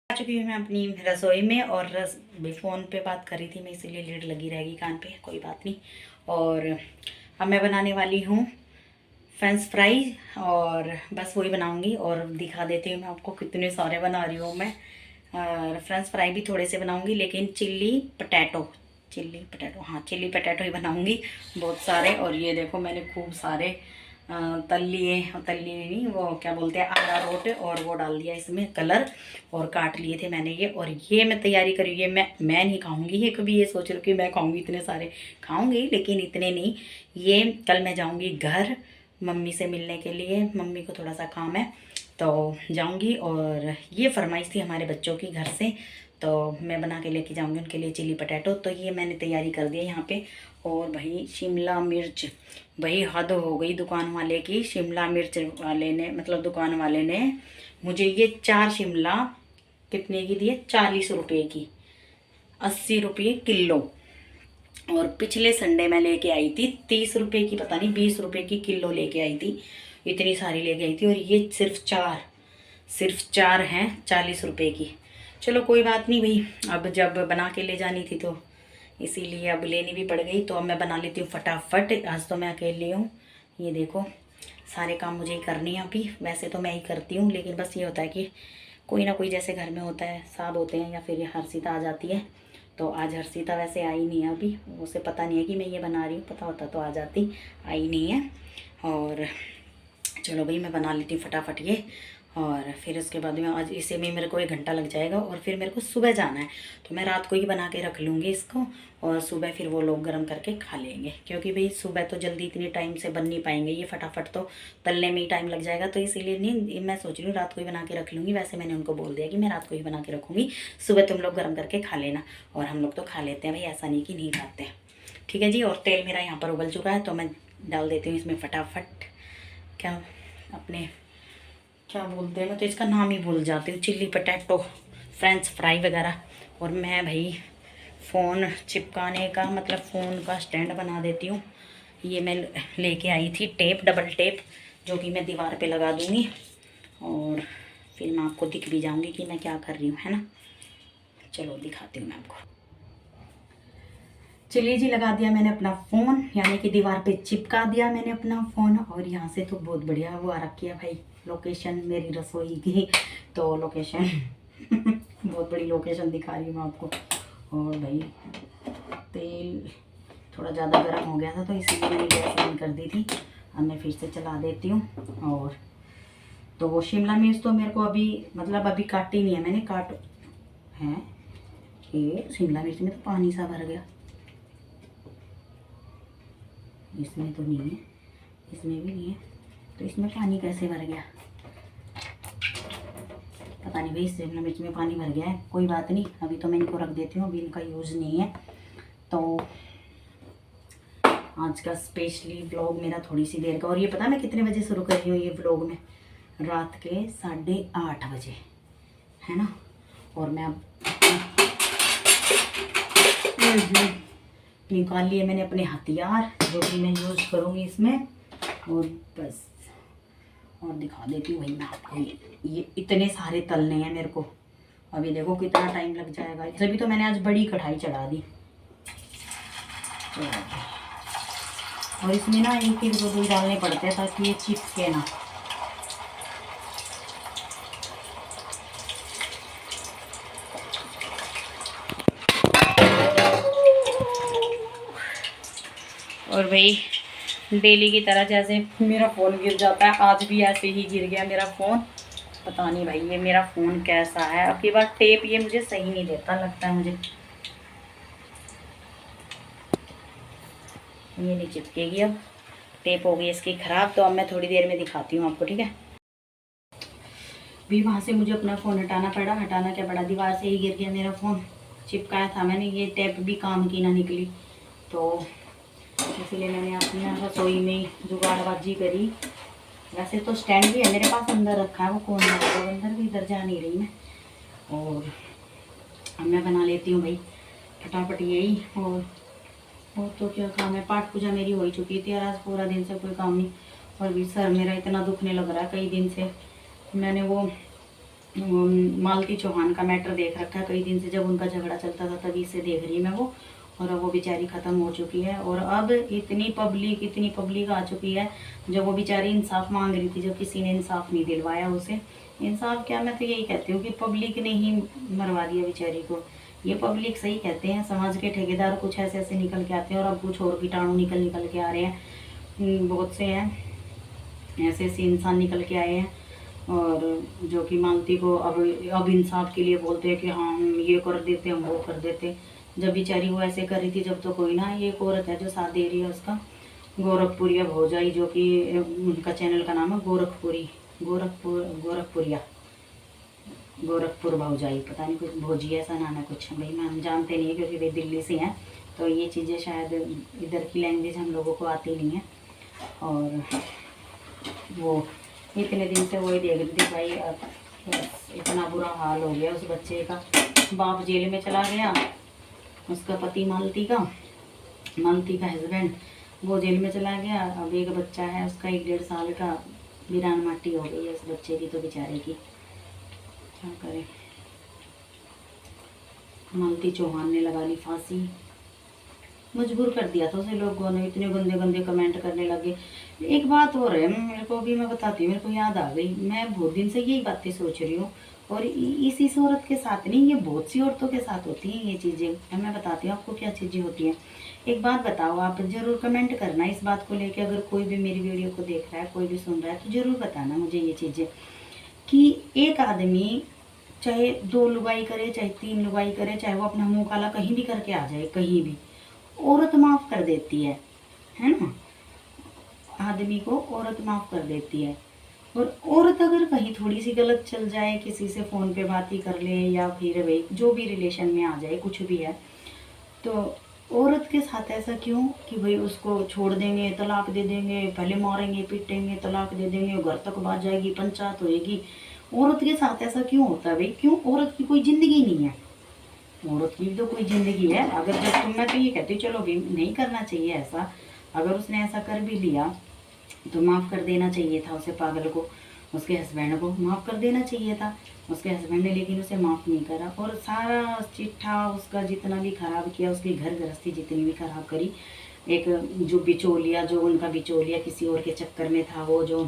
आ चुकी हूँ मैं अपनी रसोई में और फ़ोन पे बात कर रही थी मैं, इसीलिए लीड लगी रहेगी कान पे, कोई बात नहीं। और अब मैं बनाने वाली हूँ फ्रेंच फ्राई और बस वही बनाऊँगी और दिखा देती हूँ मैं आपको कितने सारे बना रही हूँ मैं। और फ्रेंच फ्राई भी थोड़े से बनाऊँगी, लेकिन चिल्ली पटैटो ही बनाऊँगी बहुत सारे। और ये देखो मैंने खूब सारे तल्ली नहीं, वो क्या बोलते हैं, अरारोट, और वो डाल दिया इसमें कलर, और काट लिए थे मैंने ये। और ये मैं तैयारी करी, ये मैं नहीं खाऊंगी ये कभी, ये सोच रही हूँ कि मैं खाऊंगी, इतने सारे खाऊंगी लेकिन इतने नहीं। ये कल मैं जाऊंगी घर मम्मी से मिलने के लिए, मम्मी को थोड़ा सा काम है तो जाऊंगी। और ये फरमाइश थी हमारे बच्चों की घर से, तो मैं बना के लेके जाऊंगी उनके लिए चिली पटैटो। तो ये मैंने तैयारी कर दी है यहाँ पे। और भाई शिमला मिर्च, भाई हद हो गई दुकान वाले की। शिमला मिर्च वाले ने, मतलब दुकान वाले ने मुझे ये 4 शिमला कितने की दिए, 40 रुपये की, 80 रुपये किलो। और पिछले संडे मैं लेके आई थी 30 रुपये की, पता नहीं 20 रुपये की किलो लेके आई थी, इतनी सारी लेके आई थी। और ये सिर्फ चार हैं 40 रुपये की। चलो कोई बात नहीं भाई, अब जब बना के ले जानी थी तो इसीलिए अब लेनी भी पड़ गई। तो अब मैं बना लेती हूँ फटाफट, आज तो मैं अकेली हूँ। ये देखो सारे काम मुझे ही करनी है अभी, वैसे तो मैं ही करती हूँ, लेकिन बस ये होता है कि कोई ना कोई जैसे घर में होता है, साहब होते हैं या फिर हर्षिता आ जाती है। तो आज हर्षिता वैसे आई नहीं है अभी, उसे पता नहीं है कि मैं ये बना रही हूँ, पता होता तो आ जाती, आई नहीं है। और चलो भाई मैं बना लेती हूँ फटाफट ये, और फिर उसके बाद में आज इसे में मेरे को 1 घंटा लग जाएगा। और फिर मेरे को सुबह जाना है, तो मैं रात को ही बना के रख लूँगी इसको, और सुबह फिर वो लोग गर्म करके खा लेंगे। क्योंकि भाई सुबह तो जल्दी इतनी टाइम से बन नहीं पाएंगे ये, फटाफट तो तलने में ही टाइम लग जाएगा। तो इसीलिए नहीं, मैं सोच रही हूँ रात को ही बना के रख लूँगी। वैसे मैंने उनको बोल दिया कि मैं रात को ही बना के रखूँगी, सुबह तुम लोग गर्म करके खा लेना। और हम लोग तो खा लेते हैं भाई, ऐसा नहीं कि नहीं खाते। ठीक है जी। और तेल मेरा यहाँ पर उबल चुका है, तो मैं डाल देती हूँ इसमें फटाफट, क्या अपने क्या बोलते हैं, मैं तो इसका नाम ही भूल जाती हूँ, चिल्ली पटैटो, फ्रेंच फ्राई वगैरह। और मैं भाई फ़ोन चिपकाने का, मतलब फ़ोन का स्टैंड बना देती हूँ। ये मैं लेके आई थी टेप, डबल टेप, जो कि मैं दीवार पे लगा दूँगी, और फिर मैं आपको दिख भी जाऊँगी कि मैं क्या कर रही हूँ, है ना। चलो दिखाती हूँ मैं आपको। चलिए जी, लगा दिया मैंने अपना फ़ोन, यानी कि दीवार पे चिपका दिया मैंने अपना फ़ोन। और यहाँ से तो बहुत बढ़िया वो आ रखी है भाई लोकेशन मेरी रसोई की, तो लोकेशन बहुत बड़ी लोकेशन दिखा रही हूँ मैं आपको। और भाई तेल थोड़ा ज़्यादा गर्म हो गया था, तो इसीलिए मैंने गैस बंद कर दी थी। अब मैं फिर से चला देती हूँ। और तो वो शिमला मिर्च तो मेरे को अभी, मतलब अभी काटी नहीं है मैंने, काट है ये शिमला मिर्च में तो पानी सा भर गया, इसमें तो नहीं है, इसमें भी नहीं है, तो इसमें पानी कैसे भर गया, पता नहीं भाई। शिमला मिर्च में पानी भर गया है, कोई बात नहीं, अभी तो मैं इनको रख देती हूँ, अभी इनका यूज़ नहीं है। तो आज का स्पेशली व्लॉग मेरा थोड़ी सी देर का। और ये पता मैं कितने बजे शुरू कर रही हूँ ये व्लॉग में, रात के 8:30 बजे, है ना। और मैं अब निकाल लिए मैंने अपने हथियार, जो कि मैं यूज़ करूँगी इसमें। और बस, और दिखा देती हूँ भाई मैं आपको, ये इतने सारे तलने हैं मेरे को, अभी देखो कितना टाइम लग जाएगा। तभी तो मैंने आज बड़ी कढ़ाई चढ़ा दी। और इसमें ना 1-1 2 डालने पड़ते हैं ताकि ये चिपके ना। और भाई डेली की तरह जैसे मेरा फ़ोन गिर जाता है, आज भी ऐसे ही गिर गया मेरा फ़ोन। पता नहीं भाई ये मेरा फ़ोन कैसा है, अब की बार टेप ये मुझे सही नहीं देता लगता है मुझे, ये नहीं चिपकेगी, अब टेप हो गई इसकी ख़राब। तो अब मैं थोड़ी देर में दिखाती हूँ आपको, ठीक है। भी वहाँ से मुझे अपना फ़ोन हटाना पड़ा, हटाना क्या पड़ा, दीवार से ही गिर गया मेरा फ़ोन, चिपकाया था मैंने, ये टेप भी काम की ना निकली, तो इसलिए मैंने अपनी रसोई में जुगाड़बाजी करी। वैसे तो स्टैंड भी है मेरे पास, अंदर रखा है वो, कौन है वो अंदर भी, इधर जा नहीं रही मैं। और अब मैं बना लेती हूँ भाई फटाफट यही। और तो क्या काम है, पाठ पूजा मेरी हो ही चुकी थी, और आज पूरा दिन से कोई काम नहीं। और भी सर मेरा इतना दुखने लग रहा है कई दिन से, मैंने वो मालती चौहान का मैटर देख रखा है कई दिन से, जब उनका झगड़ा चलता था तभी से देख रही मैं वो। और अब वो बेचारी ख़त्म हो चुकी है, और अब इतनी पब्लिक आ चुकी है। जब वो बेचारी इंसाफ मांग रही थी, जब किसी ने इंसाफ नहीं दिलवाया उसे, इंसाफ क्या, मैं तो यही कहती हूँ कि पब्लिक ने ही मरवा दिया बेचारी को। ये पब्लिक सही कहते हैं, समाज के ठेकेदार कुछ ऐसे ऐसे निकल के आते हैं, और अब कुछ और कीटाणु निकल के आ रहे हैं। बहुत से हैं ऐसे ऐसे इंसान निकल के आए हैं, और जो कि मालती को अब इंसाफ के लिए बोलते हैं कि हाँ हम ये कर देते, हम वो कर देते। जब बेचारी वो ऐसे कर रही थी जब तो कोई ना, ये एक औरत है जो साथ दे रही है उसका, गोरखपुरिया भौजाई, जो कि उनका चैनल का नाम है गोरखपुर भौजाई, पता नहीं कुछ भौजी ऐसा नाम है कुछ, भाई मैं हम जानते नहीं है क्योंकि वे दिल्ली से हैं, तो ये चीज़ें शायद इधर की लैंग्वेज हम लोगों को आती नहीं है। और वो इतने दिन से वही देख रही थी भाई, अब बस इतना बुरा हाल हो गया उस बच्चे का। बाप जेल में चला गया, उसका पति मालती का हस्बैंड वो जेल में चला गया। अब एक बच्चा है उसका 1-1.5 साल का, वीरान माटी हो गई है उस बच्चे की तो बेचारे की, क्या करें। मालती चौहान ने लगा ली फांसी, मजबूर कर दिया था उसे लोगों ने, इतने गंदे गंदे कमेंट करने लगे। एक बात और है, मेरे को भी मैं बताती हूँ, मेरे को याद आ गई, मैं बहुत दिन से यही बातें सोच रही हूँ, और इस औरत के साथ नहीं, ये बहुत सी औरतों के साथ होती हैं ये चीज़ें। अब मैं बताती हूँ आपको क्या चीज़ें होती हैं। एक बात बताओ, आप जरूर कमेंट करना इस बात को लेकर, अगर कोई भी मेरी वीडियो को देख रहा है, कोई भी सुन रहा है, तो जरूर बताना मुझे ये चीज़ें, कि एक आदमी चाहे 2 लुगाई करे, चाहे 3 लुगाई करे, चाहे वो अपना मुँह काला कहीं भी करके आ जाए, कहीं भी औरत माफ़ कर देती है ना, आदमी को औरत माफ़ कर देती है। और औरत अगर कहीं थोड़ी सी गलत चल जाए, किसी से फ़ोन पे बात ही कर ले, या फिर भाई जो भी रिलेशन में आ जाए, कुछ भी है, तो औरत के साथ ऐसा क्यों कि भाई उसको छोड़ देंगे, तलाक दे देंगे, पहले मारेंगे पीटेंगे, तलाक दे देंगे, घर तक बात जाएगी, पंचायत होएगी। औरत के साथ ऐसा क्यों होता है भाई? क्यों? औरत की कोई ज़िंदगी नहीं है, औरत की भी तो कोई ज़िंदगी है। अगर जब तुम, मैं तो ये कहती हूँ चलो भी नहीं करना चाहिए ऐसा, अगर उसने ऐसा कर भी लिया तो माफ़ कर देना चाहिए था उसे, पागल को, उसके हस्बैंड को माफ़ कर देना चाहिए था उसके हस्बैंड ने, लेकिन उसे माफ़ नहीं करा। और सारा चिट्ठा उसका जितना भी ख़राब किया, उसकी घर गृहस्थी जितनी भी ख़राब करी, एक जो बिचौलिया, जो उनका बिचौलिया किसी और के चक्कर में था, वो जो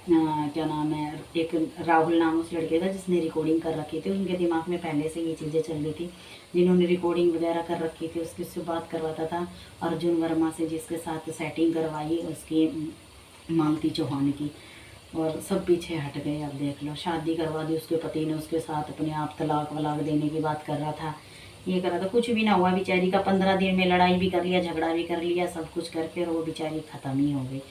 क्या नाम है, एक राहुल नाम उस लड़के का जिसने रिकॉर्डिंग कर रखी थी, उनके दिमाग में पहले से ये चीज़ें चल रही थी, जिन्होंने रिकॉर्डिंग वगैरह कर रखी थी, उससे बात करवाता था अर्जुन वर्मा से, जिसके साथ सेटिंग करवाई उसकी मालती चौहान की, और सब पीछे हट गए। अब देख लो, शादी करवा दी उसके पति ने उसके साथ, अपने आप तलाक वलाक देने की बात कर रहा था, ये कर रहा था, कुछ भी ना हुआ बेचारी का। 15 दिन में लड़ाई भी कर लिया, झगड़ा भी कर लिया, सब कुछ करके, और वो बेचारी ख़त्म ही हो गई।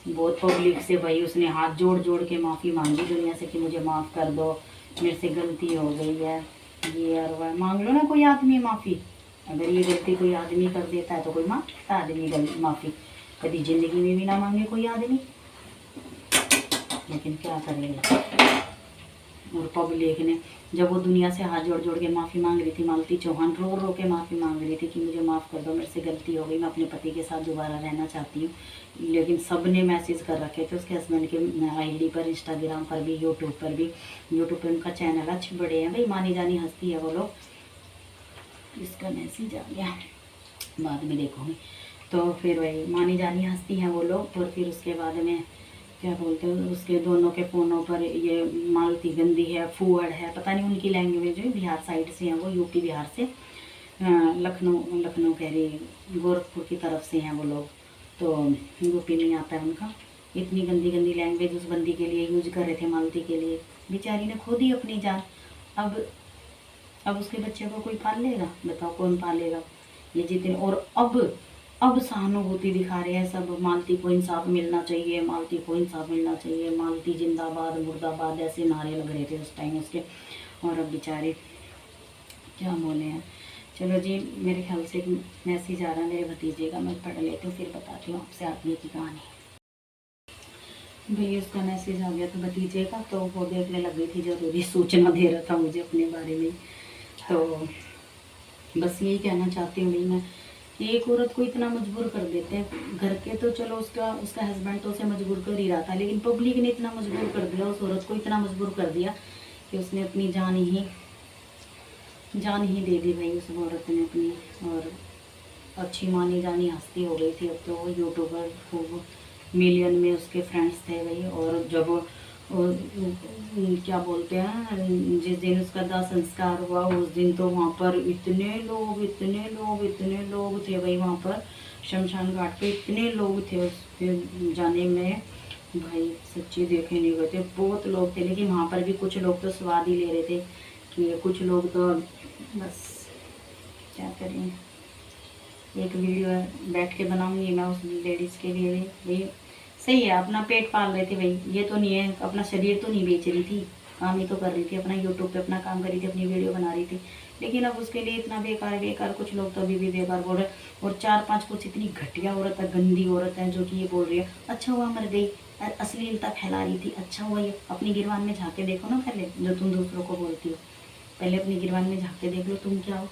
बहुत पब्लिक से भाई उसने हाथ जोड़ जोड़ के माफ़ी मांगी दुनिया से कि मुझे माफ़ कर दो, मेरे से गलती हो गई है, ये और वह। मांग लो ना कोई आदमी माफ़ी, अगर ये गलती कोई आदमी कर देता है तो कोई मांगता आदमी माफ़ी, कभी ज़िंदगी में भी ना मांगे कोई आदमी, लेकिन क्या करेगा। और पब्लिक ने, जब वो दुनिया से हाथ जोड़ जोड़ के माफ़ी मांग रही थी, मालती चौहान रो रो के माफ़ी मांग रही थी कि मुझे माफ़ कर दो, मेरे से गलती हो गई, मैं अपने पति के साथ दोबारा रहना चाहती हूँ, लेकिन सब ने मैसेज कर रखे थे उसके हस्बैंड के आईडी पर, इंस्टाग्राम पर भी, यूट्यूब पर भी। यूट्यूब पर उनका चैनल अच्छे बड़े हैं भाई, मानी जानी हस्ती है वो लोग। इसका मैसेज आ गया, बाद में देखोगे। तो फिर वही मानी जानी हस्ती हैं वो लोग। और फिर उसके बाद में क्या बोलते हैं, उसके दोनों के फ़ोनों पर ये मालती गंदी है, फूहड़ है, पता नहीं उनकी लैंग्वेज है, बिहार साइड से हैं वो, यूपी बिहार से, लखनऊ कह रही, गोरखपुर की तरफ से हैं वो लोग, तो यूपी में आता है उनका। इतनी गंदी गंदी लैंग्वेज उस बंदी के लिए यूज कर रहे थे, मालती के लिए, बेचारी ने खो दी अपनी जान। अब उसके बच्चे को कोई पाल लेगा? बताओ कौन पालेगा ये जितने। और अब सहानुभूति दिखा रहे हैं सब, मालती को इंसाफ मिलना चाहिए, मालती को इंसाफ मिलना चाहिए, मालती जिंदाबाद मुर्दाबाद, ऐसे नारे लग रहे थे उस टाइम उसके। और अब बेचारे क्या बोले हैं। चलो जी, मेरे ख्याल से एक मैसेज आ रहा है मेरे भतीजे का, मैं पढ़ लेती हूँ, फिर बताती हूँ आपसे आगे की कहानी। भाई उसका मैसेज आ गया था भतीजे का, तो वो देखने लग गई थी, जरूरी सूचना दे रहा था मुझे अपने बारे में। तो बस यही कहना चाहती हूँ भाई मैं, एक औरत को इतना मजबूर कर देते हैं घर के, तो चलो उसका हस्बैंड तो उसे मजबूर कर ही रहा था, लेकिन पब्लिक ने इतना मजबूर कर दिया, उस औरत को इतना मजबूर कर दिया कि उसने अपनी जान ही दे दी भाई उस औरत ने अपनी। और अच्छी मानी जानी हस्ती हो गई थी। अब तो वो यूट्यूबर खूब मिलियन में उसके फ्रेंड्स थे भाई। और जब क्या बोलते हैं, जिस दिन उसका दाह संस्कार हुआ उस दिन तो वहाँ पर इतने लोग थे भाई। वहाँ पर शमशान घाट पे इतने लोग थे उसके जाने में भाई, सच्ची देखे नहीं गए थे, बहुत लोग थे। लेकिन वहाँ पर भी कुछ लोग तो स्वाद ही ले रहे थे कि कुछ लोग तो बस क्या करें। एक वीडियो बैठ के बनाऊंगी मैं उस लेडीज़ के लिए भाई। सही है, अपना पेट पाल रहे थे भाई, ये तो नहीं है अपना शरीर तो नहीं बेच रही थी, काम ही तो कर रही थी अपना, यूट्यूब पे अपना काम कर रही थी, अपनी वीडियो बना रही थी। लेकिन अब उसके लिए इतना बेकार कुछ लोग तो अभी भी बेकार बोल रहे हैं। और 4-5 कुछ इतनी घटिया औरत है, गंदी औरत है, जो कि ये बोल रही है अच्छा हुआ मर गई, अश्लीलता फैला रही थी, अच्छा हुआ ये। अपनी गिरवान में झाँके देखो ना पहले, जो तुम दूसरों को बोलती हो, पहले अपनी गिरवान में झाँक के देख लो तुम क्या हो।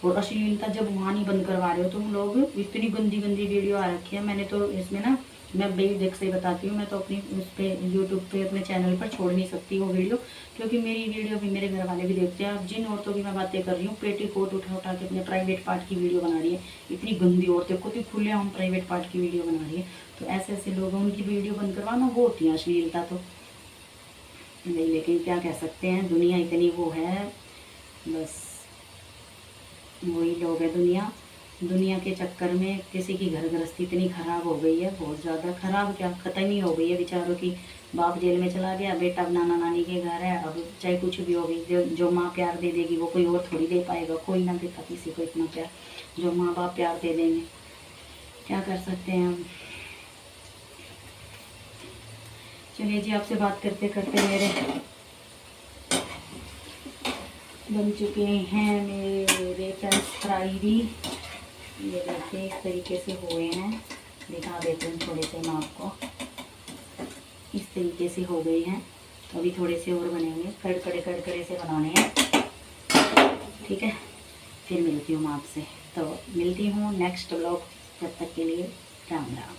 और अश्लीलता जब वहाँ नहीं बंद करवा रहे हो तुम लोग, इतनी गंदी वीडियो आ रखी है। मैंने तो इसमें ना, मैं बेझिझक से बताती हूँ, मैं तो अपनी उस पर यूट्यूब पे अपने चैनल पर छोड़ नहीं सकती वो वीडियो, क्योंकि मेरी वीडियो भी मेरे घर वाले भी देखते हैं। अब जिन औरतों की मैं बातें कर रही हूँ, पेटी कोट उठा के अपने प्राइवेट पार्ट की वीडियो बना रही है, इतनी गंदी औरतें खुद ही खुले हम प्राइवेट पार्ट की वीडियो बना रही है। तो ऐसे लोग उनकी वीडियो बंद करवाना, वो होती है अश्लीलता तो नहीं। लेकिन क्या कह सकते हैं, दुनिया इतनी वो है, बस वही लोग है दुनिया के चक्कर में किसी की घर गृहस्थी इतनी ख़राब हो गई है, बहुत ज़्यादा ख़राब, क्या ख़त्म ही हो गई है बेचारों की। बाप जेल में चला गया, बेटा अब नाना नानी के घर है, अब चाहे कुछ भी हो गई, जो माँ प्यार दे देगी वो कोई और थोड़ी दे पाएगा, कोई ना देता किसी को इतना प्यार जो माँ बाप प्यार दे देंगे। क्या कर सकते हैं हम। चलिए जी, आपसे बात करते करते मेरे बन चुके हैं मेरे फ्रेंच फ्राई भी। ये देखिए इस तरीके से हुए हैं, दिखा देते हैं थोड़े से मैं आपको। इस तरीके से हो गए हैं, अभी थोड़े से और बनेंगे, कड़कड़े से बनाने हैं, ठीक है। फिर मिलती हूँ मैं आपसे, तो मिलती हूँ नेक्स्ट ब्लॉग, तब तक के लिए राम राम।